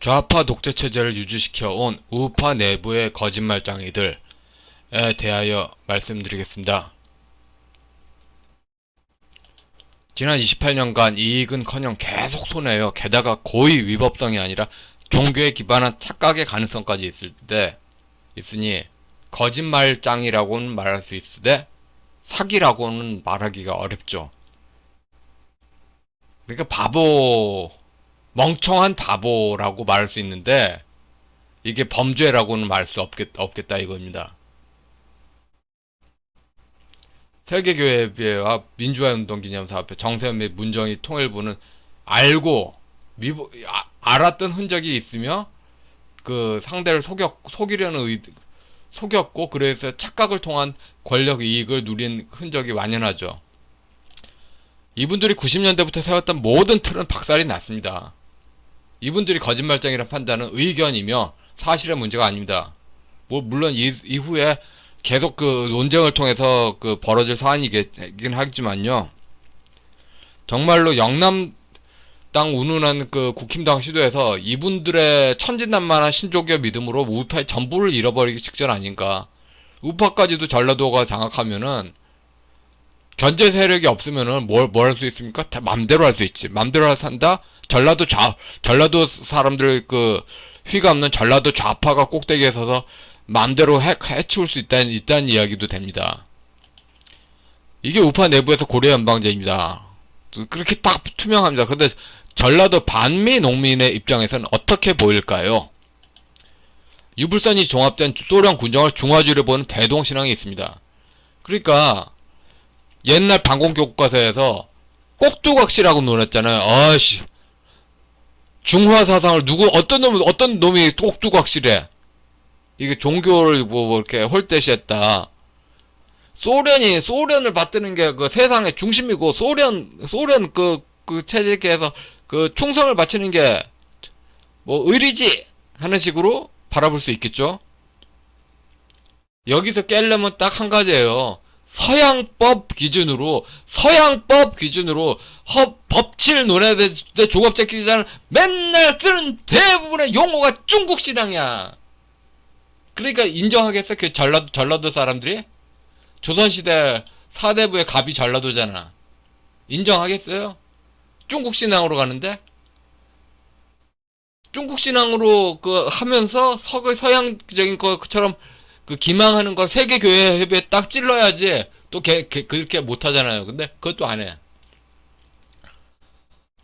좌파 독재 체제를 유지시켜 온 우파 내부의 거짓말쟁이들에 대하여 말씀드리겠습니다. 지난 28년간 이익은커녕 계속 손해요. 게다가 고의 위법성이 아니라 종교에 기반한 착각의 가능성까지 있으니 거짓말장이라고는 말할 수 있으되 사기라고는 말하기가 어렵죠. 그러니까 멍청한 바보라고 말할 수 있는데 이게 범죄라고는 말할 수 없겠다 이겁니다. 세계교회와 민주화운동기념사업회 정세현 및 문정희 통일부는 알았던 흔적이 있으며 그 상대를 속였고 그래서 착각을 통한 권력 이익을 누린 흔적이 완연하죠. 이분들이 90년대부터 세웠던 모든 틀은 박살이 났습니다. 이분들이 거짓말쟁이라 판단은 의견이며 사실의 문제가 아닙니다. 물론 이후에 계속 그 논쟁을 통해서 그 벌어질 사안이긴 하겠지만요. 정말로 영남 땅 운운한 그 국힘당 시도에서 이분들의 천진난만한 신조교 믿음으로 우파의 전부를 잃어버리기 직전 아닌가. 우파까지도 전라도가 장악하면은 견제 세력이 없으면은 뭘 할 수 있습니까? 다 맘대로 할 수 있지. 맘대로 산다? 전라도 사람들 그 휘가 없는 전라도 좌파가 꼭대기에 서서 맘대로 해치울 수 있다는 이야기도 됩니다. 이게 우파 내부에서 고려 연방제입니다. 그렇게 딱 투명합니다. 근데 전라도 반미 농민의 입장에서는 어떻게 보일까요? 유불선이 종합된 소련 군정을 중화주의로 보는 대동신앙이 있습니다. 그러니까 옛날 반공교과서에서 꼭두각시라고 놀았잖아요. 아씨, 중화 사상을 어떤 놈이 꼭두각시래? 이게 종교를 이렇게 홀대시했다. 소련을 받드는 게 그 세상의 중심이고 소련 그 체제에서 그 충성을 바치는 게 뭐 의리지 하는 식으로 바라볼 수 있겠죠. 여기서 깰려면 딱 한 가지예요. 서양법 기준으로 법치를 논해야 돼 조갑제끼자는 맨날 쓰는 대부분의 용어가 중국 신앙이야. 그러니까 인정하겠어? 그 전라도 사람들이? 조선시대 사대부의 갑이 전라도잖아. 인정하겠어요? 중국 신앙으로 가는데? 중국 신앙으로 그 하면서 서양적인 것처럼 그 기망하는 거 세계교회 협의에 딱 찔러야지. 또 그렇게 못하잖아요. 근데 그것도 안 해.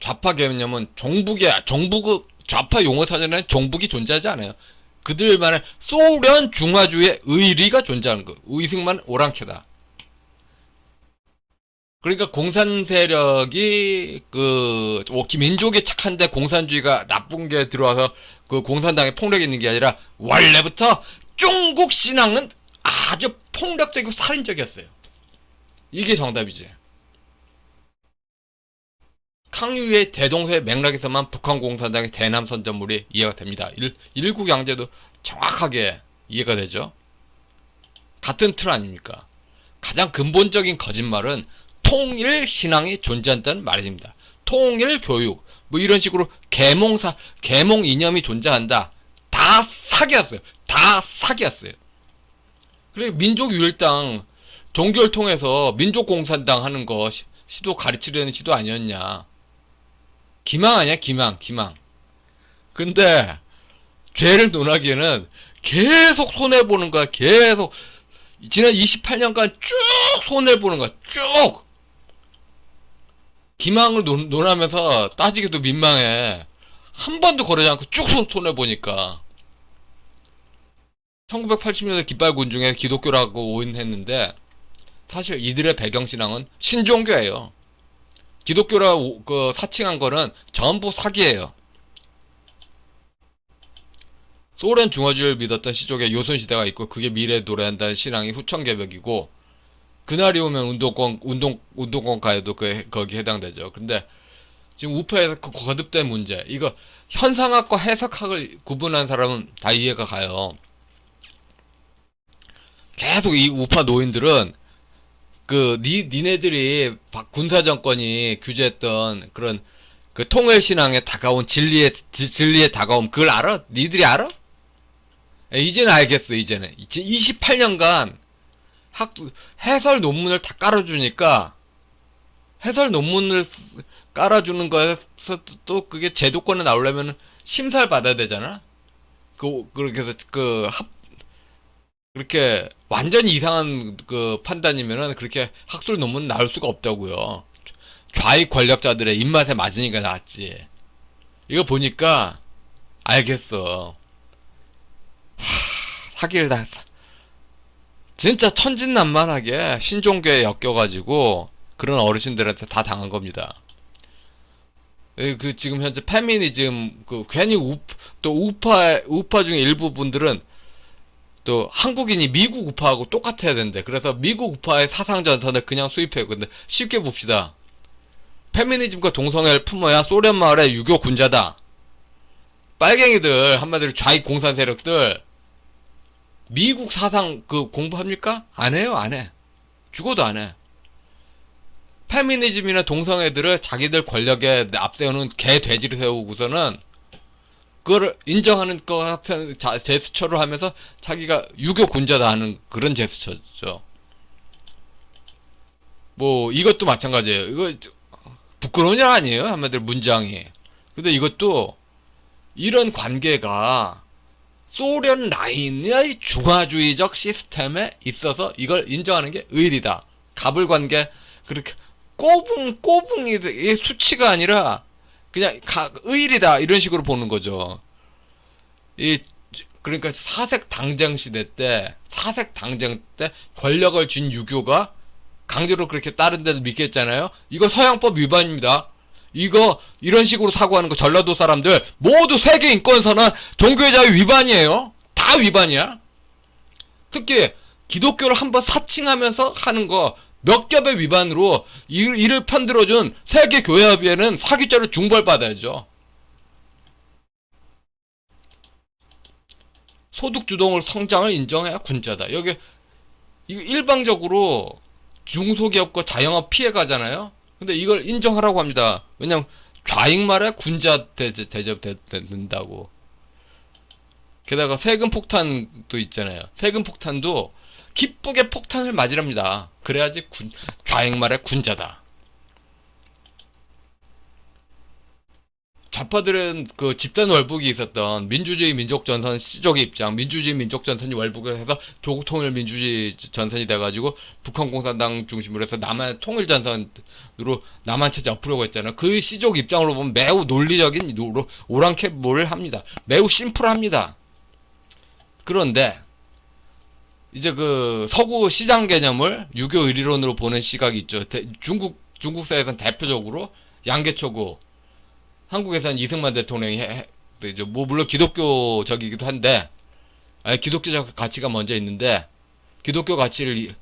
좌파 개념은 좌파 용어 사전에는 종북이 존재하지 않아요. 그들만의 소련 중화주의 의리가 존재하는 거. 의식만 오랑캐다. 그러니까 공산 세력이 민족이 착한데 공산주의가 나쁜 게 들어와서 그 공산당에 폭력이 있는 게 아니라 원래부터 중국 신앙은 아주 폭력적이고 살인적이었어요. 이게 정답이지.抗유의 대동서의 맥락에서만 북한 공산당의 대남 선전물이 이해가 됩니다. 일국 양제도 정확하게 이해가 되죠. 같은 틀 아닙니까? 가장 근본적인 거짓말은 통일 신앙이 존재한다는 말입니다. 통일 교육 뭐 이런 식으로 계몽 이념이 존재한다. 다 사기였어요. 그리고 민족유일당 종교를 통해서 민족공산당 하는 거 시도 가르치려는 시도 아니었냐. 기망 아니야 기망. 근데 죄를 논하기에는 계속 손해보는 거야. 계속 지난 28년간 쭉 손해보는 거야. 쭉 기망을 논하면서 따지기도 민망해. 한 번도 거르지 않고 쭉 손해보니까 1980년대 깃발군중에 기독교라고 오인했는데 사실 이들의 배경신앙은 신종교예요. 기독교라고 사칭한 거는 전부 사기예요. 소련 중화주의를 믿었던 시족에 요선시대가 있고 그게 미래에 노래한다는 신앙이 후천개벽이고 그날이 오면 운동권 가해도 거기 해당되죠. 근데 지금 우파에서 거듭된 문제 이거 현상학과 해석학을 구분한 사람은 다 이해가 가요. 계속 이 우파 노인들은 니네들이 군사정권이 규제했던 그런 그 통일신앙에 다가온 진리에 다가옴, 그걸 알아? 니들이 알아? 이제는 알겠어, 이제는. 28년간 해설 논문을 다 깔아주니까, 해설 논문을 깔아주는 거에서 또 그게 제도권에 나오려면 심사를 받아야 되잖아? 그렇게 해서 그렇게 완전히 이상한 그 판단이면은 그렇게 학술 논문 나올 수가 없다고요. 좌익 권력자들의 입맛에 맞으니까 나왔지. 이거 보니까 알겠어. 사기를 다 진짜 천진난만하게 신종교에 엮여가지고 그런 어르신들한테 다 당한 겁니다. 지금 현재 페미니즘 괜히 또 우파 중에 일부 분들은 또 한국인이 미국 우파하고 똑같아야 된대. 그래서 미국 우파의 사상 전선을 그냥 수입해요. 근데 쉽게 봅시다. 페미니즘과 동성애를 품어야 소련 마을의 유교 군자다. 빨갱이들, 한마디로 좌익 공산 세력들 미국 사상 공부합니까? 안 해요, 안 해. 죽어도 안 해. 페미니즘이나 동성애들을 자기들 권력에 앞세우는 개 돼지를 세우고서는 그거를 인정하는 것 같은 제스처를 하면서 자기가 유교 군자다 하는 그런 제스처죠. 뭐 이것도 마찬가지예요. 이거 부끄러운 일 아니에요, 한마디로 문장이. 근데 이것도 이런 관계가 소련 라인의 중화주의적 시스템에 있어서 이걸 인정하는 게 의리다. 갑을관계 그렇게 꼬붕이 수치가 아니라 그냥 의리다 이런 식으로 보는 거죠. 그러니까 사색 당쟁 때 권력을 쥔 유교가 강제로 그렇게 다른 데도 믿겠잖아요. 이거 서양법 위반입니다. 이런 식으로 사고하는 거 전라도 사람들 모두 세계 인권선언 종교의 자유 위반이에요. 다 위반이야. 특히 기독교를 한번 사칭하면서 하는 거 몇 겹의 위반으로 이를 편들어준 세계교회협의회는 사기죄로 중벌받아야죠. 소득주동을 성장을 인정해야 군자다. 이거 일방적으로 중소기업과 자영업 피해가잖아요. 근데 이걸 인정하라고 합니다. 왜냐면 좌익말에 군자 대접된다고. 게다가 세금 폭탄도 있잖아요. 세금 폭탄도 기쁘게 폭탄을 맞으랍니다. 그래야지 좌익말의 군자다. 좌파들은 그 집단 월북이 있었던 민주주의 민족전선 시족의 입장, 민주주의 민족전선이 월북을 해서 조국 통일 민주주의 전선이 돼가지고 북한 공산당 중심으로 해서 남한 통일 전선으로 남한 체제 엎으려고 했잖아요. 그 시족 입장으로 보면 매우 논리적인 오랑캐를 합니다. 매우 심플합니다. 그런데 이제 그 서구 시장 개념을 유교 의리론으로 보는 시각이 있죠. 중국사에서는 대표적으로 양계초고, 한국에서는 이승만 대통령이 뭐 물론 기독교적이기도 한데, 기독교적 가치가 먼저 있는데 기독교 가치를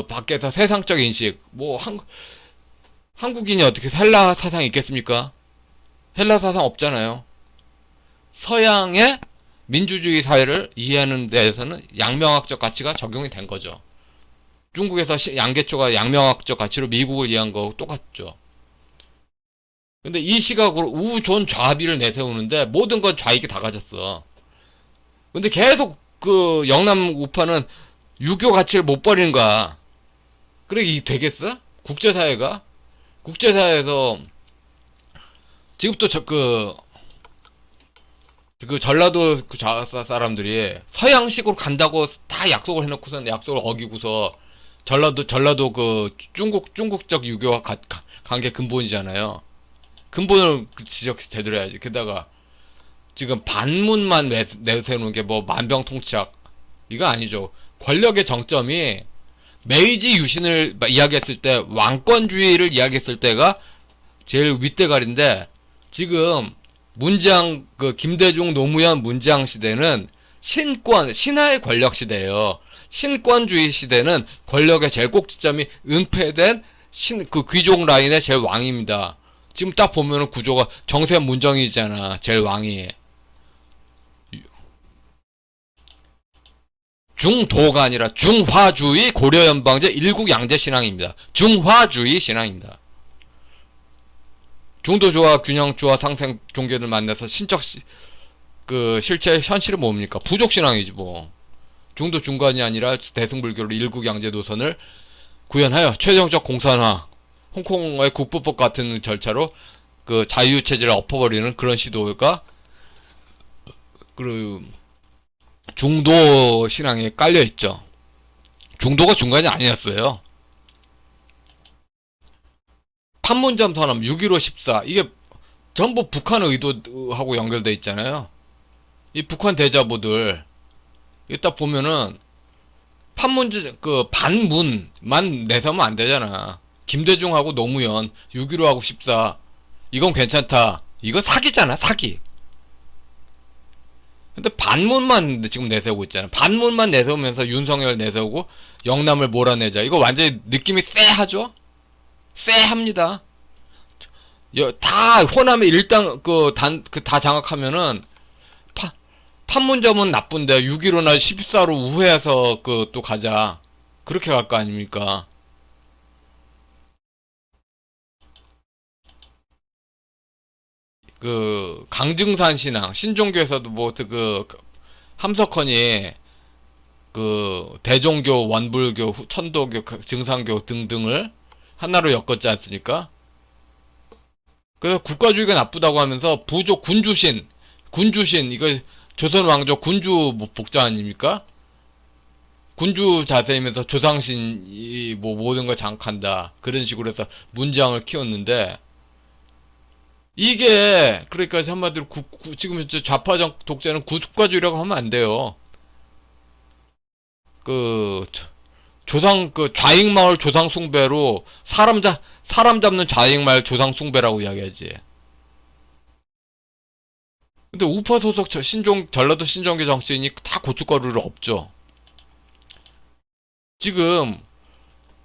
밖에서 세상적 인식, 뭐 한국인이 어떻게 헬라 사상이 있겠습니까? 헬라 사상 없잖아요. 서양의 민주주의 사회를 이해하는 데에서는 양명학적 가치가 적용이 된 거죠. 중국에서 양계초가 양명학적 가치로 미국을 이해한 거하고 똑같죠. 근데 이 시각으로 우존 좌비를 내세우는데 모든 건 좌익이 다 가졌어. 근데 계속 그 영남 우파는 유교 가치를 못 버리는 거야. 그래, 이 되겠어? 국제사회에서 지금도 그 전라도 그 좌사 사람들이 서양식으로 간다고 다 약속을 해놓고선 약속을 어기고서 전라도 그 중국적 유교와 관계 근본이잖아요. 근본을 지적 제대로 해야지. 게다가 지금 반문만 내세우는 게 뭐 만병통치약 이거 아니죠. 권력의 정점이 메이지 유신을 이야기했을 때, 왕권주의를 이야기했을 때가 제일 윗대가리인데, 지금 문재양 김대중 노무현 문재양 시대는 신하의 권력 시대예요. 신권주의 시대는 권력의 제일 꼭지점이 은폐된 귀족 라인의 제일 왕입니다. 지금 딱 보면은 구조가 정세 문정이잖아. 제일 왕이. 중도가 아니라 중화주의 고려연방제 일국양제 신앙입니다. 중화주의 신앙입니다. 중도주와 균형주와 상생 종교를 만나서 그 실체 현실은 뭡니까? 부족신앙이지 뭐. 중도 중간이 아니라 대승불교로 일국양제 노선을 구현하여 최종적 공산화, 홍콩의 국부법 같은 절차로 그 자유체제를 엎어버리는 그런 시도가 그 중도 신앙에 깔려있죠. 중도가 중간이 아니었어요. 판문점 선언 6.15 14 이게 전부 북한 의도하고 연결돼 있잖아요. 이 북한 대자보들 이따 보면은 판문점 그 반문만 내세우면 안 되잖아. 김대중하고 노무현 6.15하고 14 이건 괜찮다. 이거 사기잖아, 사기. 근데 반문만 지금 내세우고 있잖아. 반문만 내세우면서 윤석열 내세우고 영남을 몰아내자. 이거 완전히 느낌이 쎄하죠? 쎄합니다. 다 호남에 일당 다 장악하면은 판문점은 나쁜데 6.15나 14로 우회해서 또 가자. 그렇게 갈 거 아닙니까? 그 강증산 신앙 신종교에서도 함석헌이 그 대종교, 원불교, 천도교, 증산교 등등을 하나로 엮었지 않습니까? 그래서 국가주의가 나쁘다고 하면서 부족 군주신 이거 조선 왕조 군주 복자 아닙니까? 군주 자세이면서 조상신이 뭐 모든 걸 장악한다 그런 식으로 해서 문장을 키웠는데 이게 그러니까 한마디로 지금 현재 좌파 독재는 국가주의라고 하면 안 돼요. 그 조상 좌익마을 조상 숭배로 사람 잡는 좌익마을 조상 숭배라고 이야기하지. 근데 우파 소속 전라도 신종교 정치인이 다 고춧가루를 없죠. 지금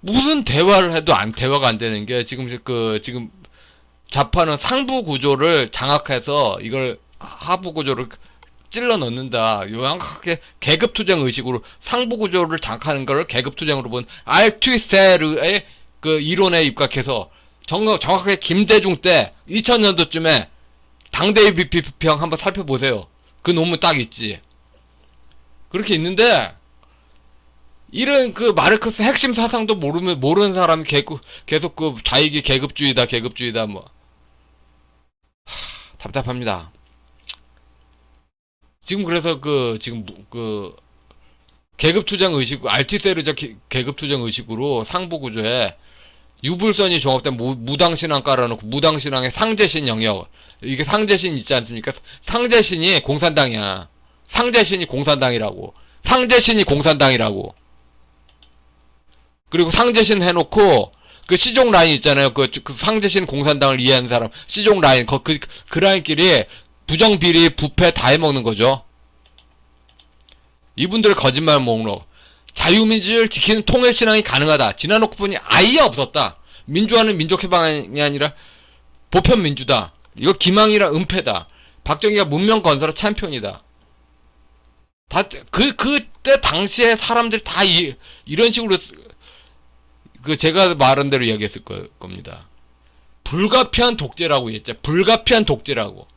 무슨 대화를 해도 대화가 안 되는 게 지금 좌파는 상부 구조를 장악해서 이걸 하부 구조를 찔러 넣는다. 요양하게 계급투쟁 의식으로 상부 구조를 장악하는 걸 계급투쟁으로 본 알투세르의 그 이론에 입각해서 정확하게 김대중 때 2000년도쯤에 당대의 비평 한번 살펴보세요. 그 논문 딱 있지. 그렇게 있는데 이런 그 마르크스 핵심 사상도 모르는 사람이 계속 그 좌익이 계급주의다 뭐 답답합니다. 지금 그래서 지금 계급투쟁 의식 알티세르적 계급투쟁 의식으로 상부 구조에 유불선이 종합된 무당신앙 깔아놓고 무당신앙의 상재신 영역 이게 상재신 있지 않습니까? 상재신이 공산당이야. 상재신이 공산당이라고. 그리고 상재신 해놓고 그 시종 라인 있잖아요. 그 상재신 공산당을 이해하는 사람 시종 라인 그 라인끼리 부정비리 부패 다 해먹는 거죠. 이분들 거짓말 목록 자유민주주의를 지키는 통일신앙이 가능하다. 지나놓고 보니 아예 없었다. 민주화는 민족해방이 아니라 보편민주다. 이거 기망이라 은폐다. 박정희가 문명 건설의 챔피언이다. 그때 당시에 사람들이 다 이런 식으로 제가 말한 대로 이야기했을 겁니다. 불가피한 독재라고 했죠. 불가피한 독재라고.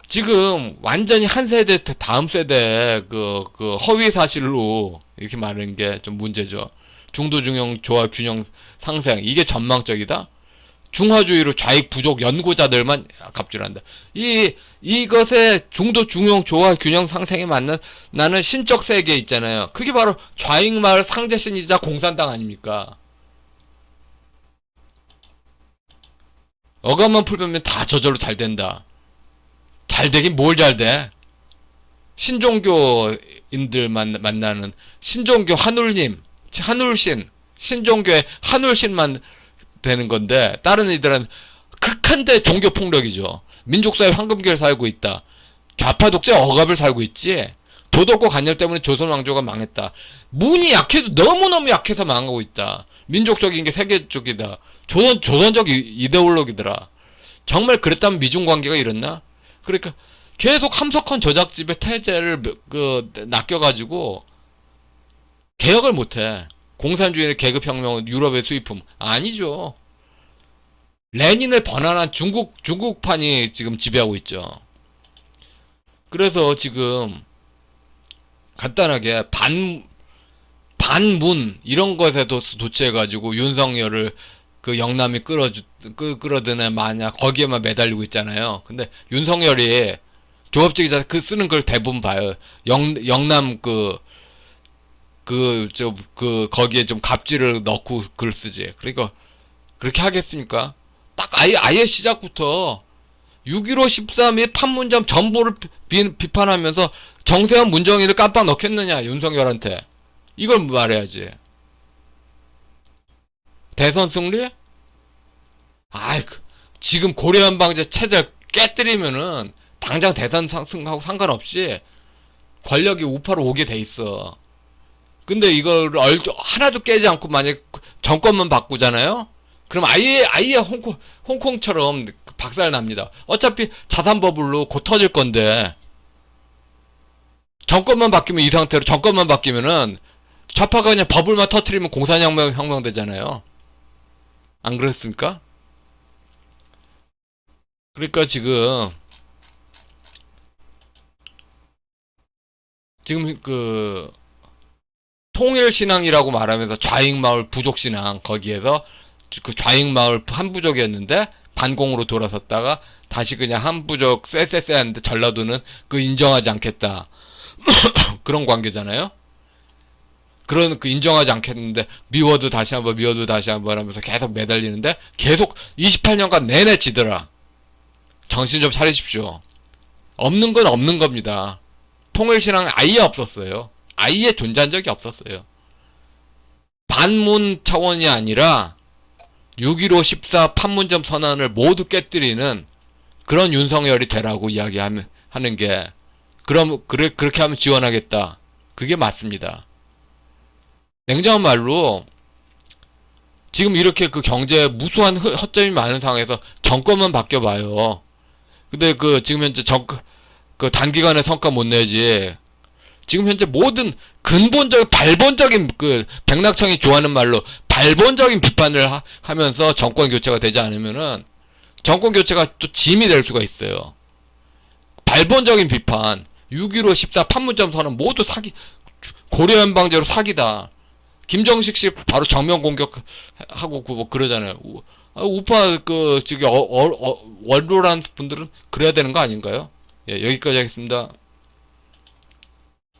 지금 완전히 한 세대 다음 세대 그 허위 사실로 이렇게 말하는 게 좀 문제죠. 중도 중용 조화 균형 상생 이게 전망적이다. 중화주의로 좌익 부족 연구자들만 갑질한다. 이것의 중도 중용 조화 균형 상생에 맞는 나는 신적 세계 있잖아요. 그게 바로 좌익 마을 상재신이자 공산당 아닙니까? 어감만 풀면 다 저절로 잘 된다. 잘 되긴 뭘 잘 돼? 신종교인들 만나는 신종교 한울신 신종교의 한울신만 되는 건데 다른 이들은 극한대 종교 폭력이죠. 민족사회 황금기를 살고 있다. 좌파 독재 억압을 살고 있지. 도덕과 관념 때문에 조선 왕조가 망했다. 문이 약해도 너무너무 약해서 망하고 있다. 민족적인 게 세계적이다. 조선적 이데올로기더라. 정말 그랬다면 미중 관계가 이랬나? 그러니까 계속 함석헌 저작집의 태제를 낚여가지고 개혁을 못해. 공산주의의 계급혁명은 유럽의 수입품 아니죠. 레닌을 번안한 중국판이 지금 지배하고 있죠. 그래서 지금 간단하게 반문 이런 것에도 도취해가지고 윤석열을 그 영남이 끌어드네 마냐 거기에만 매달리고 있잖아요. 근데 윤석열이 조합적 기자 그 쓰는 걸 대부분 봐요. 영남 거기에 좀 갑질을 넣고 글 쓰지. 그러니까 그렇게 하겠습니까? 딱 아예 시작부터 6.15, 13 및 판문점 전부를 비판하면서 정세현 문정희를 깜빡 넣겠느냐 윤석열한테. 이걸 말해야지. 대선 승리? 아이, 지금 고려연방제 체제를 깨뜨리면은 당장 대선 승하고 상관없이 권력이 우파로 오게 돼 있어. 근데 이걸 하나도 깨지 않고 만약 정권만 바꾸잖아요? 그럼 아예 홍콩처럼 박살 납니다. 어차피 자산버블로 곧 터질 건데, 정권만 바뀌면 이 상태로 정권만 바뀌면은 좌파가 그냥 버블만 터트리면 공산혁명 되잖아요. 안 그렇습니까? 그러니까 지금 그 통일신앙이라고 말하면서 좌익마을 부족신앙 거기에서 그 좌익마을 한 부족이었는데 반공으로 돌아섰다가 다시 그냥 한 부족 쎄쎄쎄한데 전라도는 그 인정하지 않겠다. 그런 관계잖아요. 그런 그 인정하지 않겠는데 미워도 다시 한번 하면서 계속 매달리는데 계속 28년간 내내 지더라. 정신 좀 차리십시오. 없는 건 없는 겁니다. 통일신앙 아예 없었어요. 아예 존재한 적이 없었어요. 반문 차원이 아니라 6.15, 14 판문점 선언을 모두 깨뜨리는 그런 윤석열이 되라고 이야기하는 게 그렇게 하면 지원하겠다. 그게 맞습니다. 냉정한 말로 지금 이렇게 그 경제에 무수한 허점이 많은 상황에서 정권만 바뀌어봐요. 근데 지금 현재 그 단기간에 성과 못 내지. 지금 현재 모든 발본적인 백낙청이 좋아하는 말로 발본적인 비판을 하면서 정권 교체가 되지 않으면은 정권 교체가 또 짐이 될 수가 있어요. 발본적인 비판, 6.15, 14 판문점 선언 모두 사기, 고려연방제로 사기다. 김정식 씨 바로 정면 공격하고 뭐 그러잖아요. 우파 저기 원로라는 분들은 그래야 되는 거 아닌가요? 예, 여기까지 하겠습니다.